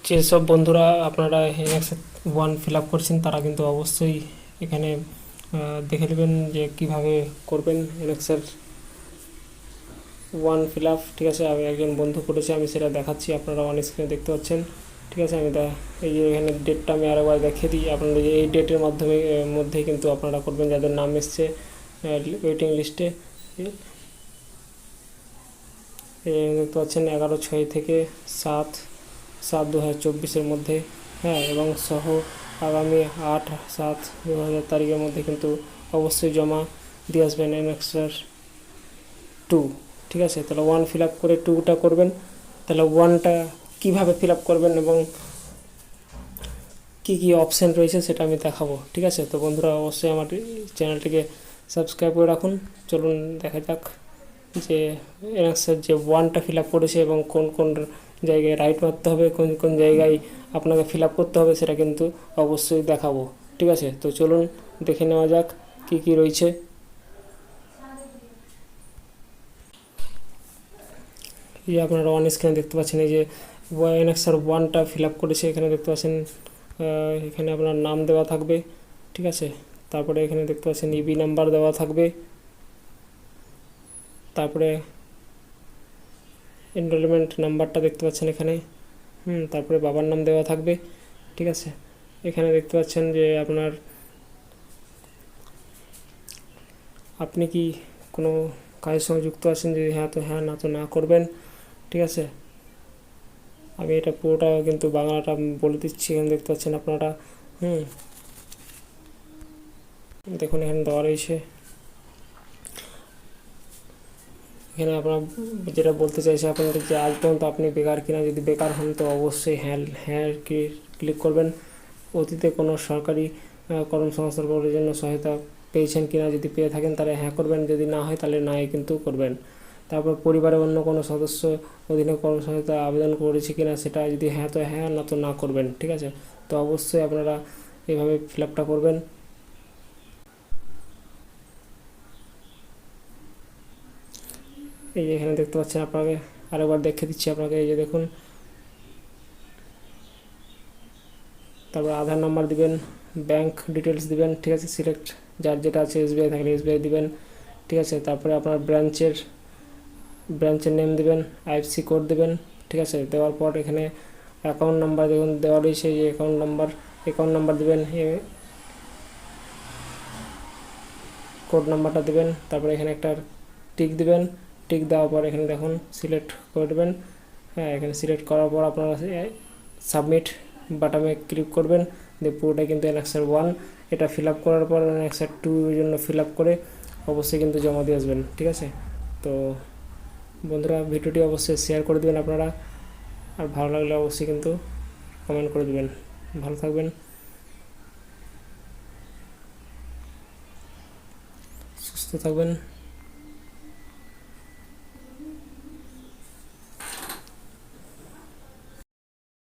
যেসব বন্ধুরা আপনারা এনএক্স 1 ফিল আপ করছেন তারা কিন্তু অবশ্যই এখানে দেখে নেবেন যে কিভাবে করবেন এনএক্সের 1 ফিল আপ। ঠিক আছে, আমি একজন বন্ধু করেছে, আমি সেটা দেখাচ্ছি, আপনারা অন স্ক্রিনে দেখতে পাচ্ছেন। ঠিক আছে, আমি এই যে এখানে ডেটটা আমি আরেকবার দেখিয়ে দিই আপনারা, যে এই ডেটের মধ্যেই কিন্তু আপনারা করবেন যাদের নাম এসছে ওয়েটিং লিস্টে। দেখতে পাচ্ছেন 11/6 থেকে 7/7/2024 মধ্যে, হ্যাঁ, এবং সহ আগামী 8/7/2000 তারিখের মধ্যে কিন্তু অবশ্যই জমা দিয়ে আসবেন এনএক্সআর 2। ঠিক আছে, তাহলে 1 ফিল আপ করে 2টা করবেন। তাহলে 1টা কীভাবে ফিল আপ করবেন এবং কী কী অপশান রয়েছে সেটা আমি দেখাবো। ঠিক আছে, তো বন্ধুরা অবশ্যই আমার চ্যানেলটিকে সাবস্ক্রাইব করে রাখুন। চলুন দেখা যাক যে এনএক্সের যে 1টা ফিল আপ করেছে এবং কোন কোন জায়গায় রাইট মারতে হবে, কোন কোন জায়গায় আপনাকে ফিল আপ করতে হবে সেটা কিন্তু অবশ্যই দেখাবো। ঠিক আছে, তো চলুন দেখে নেওয়া যাক কী কী রয়েছে। এই যে আপনারা অন স্ক্রিনে দেখতে পাচ্ছেন, এই যে এনএক্সআর 1টা ফিল আপ করেছে, এখানে দেখতে পাচ্ছেন এখানে আপনার নাম দেওয়া থাকবে। ঠিক আছে, তারপরে এখানে দেখতে পাচ্ছেন ইবি নাম্বার দেওয়া থাকবে, তারপরে এনরোলমেন্ট নাম্বারটা দেখতে পাচ্ছেন এখানে, তারপরে বাবার নাম দেওয়া থাকবে। ঠিক আছে, এখানে দেখতে পাচ্ছেন যে আপনি কি কোনো কাজের সঙ্গে যুক্ত আছেন, যদি হ্যাঁ তো হ্যাঁ, না তো না করবেন। ঠিক আছে, আমি এটা পুরোটা কিন্তু বাংলাটা বলে দিচ্ছি, এখানে দেখতে পাচ্ছেন আপনারা। দেখুন এখানে দেওয়া রয়েছে, এখানে আপনার যেটা বলতে চাইছে আপনাদের, যে আজ পর্যন্ত আপনি বেকার কিনা, যদি বেকার হন তো অবশ্যই হ্যাঁ হ্যাঁ ক্লিক করবেন। অতীতে কোনো সরকারি কর্মসংস্থানের জন্য সহায়তা পেয়েছেন কিনা, যদি পেয়ে থাকেন তাহলে হ্যাঁ করবেন, যদি না হয় তাহলে নাই কিন্তু করবেন। তারপর পরিবারের অন্য কোনো সদস্য অধীনে কর্মসংস্থান আবেদন করেছে কিনা, সেটা যদি হ্যাঁ তো হ্যাঁ, না তো না করবেন। ঠিক আছে, তো অবশ্যই আপনারা এইভাবে ফিল আপটা করবেন। এই যে এখানে দেখতে পাচ্ছেন, আপনাকে আরেকবার দেখে দিচ্ছি আপনাকে, এই যে দেখুন, তারপর আধার নাম্বার দিবেন, ব্যাংক ডিটেলস দিবেন। ঠিক আছে, সিলেক্ট যার যেটা আছে, এসবিআই থাকলে এসবিআই দিবেন। ঠিক আছে, তারপরে আপনার ব্রাঞ্চের নেম দিবেন, আইএফসি কোড দিবেন। ঠিক আছে, দেওয়ার পর এখানে অ্যাকাউন্ট নাম্বার দেখুন দেওয়া রয়েছে, যে অ্যাকাউন্ট নাম্বার দিবেন, কোড নাম্বারটা দিবেন, তারপরে এখানে একটা টিক দিবেন। টিক দেওয়ার পর এখানে দেখুন সিলেক্ট করে দেবেন। হ্যাঁ, এখানে সিলেক্ট করার পর আপনারা সাবমিট বাটনে ক্লিক করবেন। দিয়ে পুরোটা কিন্তু এনএক্সআর 1 এটা ফিল আপ করার পর এনএক্সআর 2 এর জন্য ফিল আপ করে অবশ্যই কিন্তু জমা দিয়ে আসবেন। ঠিক আছে, তো বন্ধুরা ভিডিওটি অবশ্যই শেয়ার করে দেবেন আপনারা, আর ভালো লাগলে অবশ্যই কিন্তু কমেন্ট করে দেবেন। ভালো থাকবেন, সুস্থ থাকবেন।